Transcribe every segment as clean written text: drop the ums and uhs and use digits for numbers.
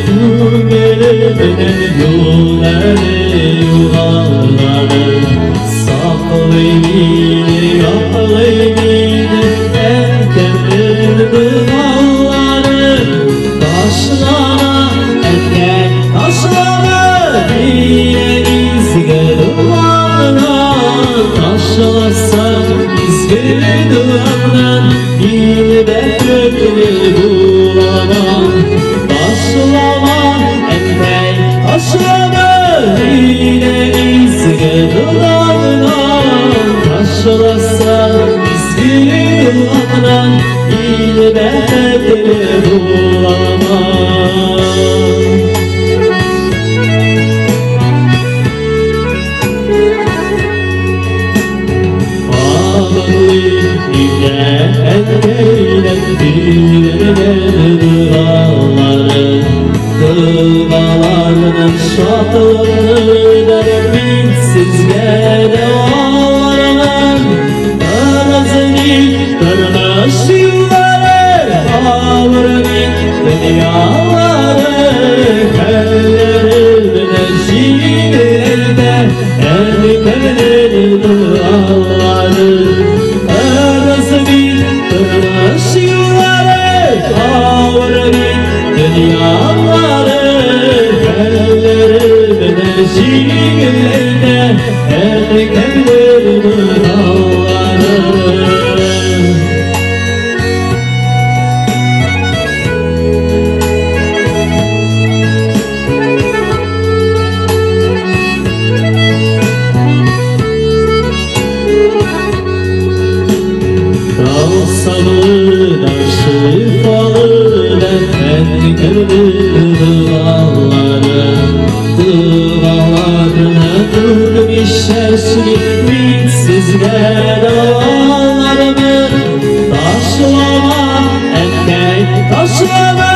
Gülümden yuları yuvarları saklayını yaklayını erkendir duvarları taşlara erken taşlara yine izge duvarlar taşlarsa izge duvarlar yine de kökleri bulamam taşlama erken taşlara yine izge duvarlar taşlarsa izge duvarlar yine de kökleri bulamam. Dağlarının şatlarında bitsiz gedalarının Arazını kırmış yılları Ağırın dünyaları Ellerinde şiirlerde Ellerinde duaları Arazını kırmış yılları Ağırın dünyaları Şiirlerde erkendir dağları Dalsalı da şifalı da erkendir dağları Dağlarına durmuşeşli bitsiz gedalarımı Taşlama erkek taşlama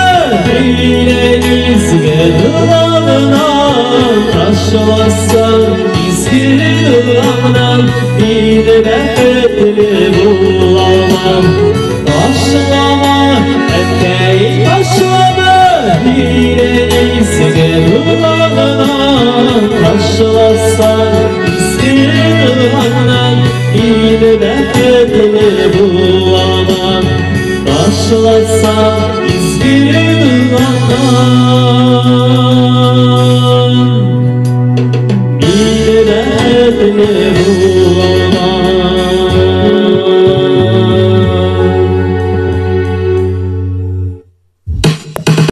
yine izge duvarına Taşlasa izge duvarına yine de ödülü bulamam Taşlama erkek taşlama yine izge duvarına Taşlarsa izge duvarlar yine de ödülü bulamam Taşlarsa izge duvarlar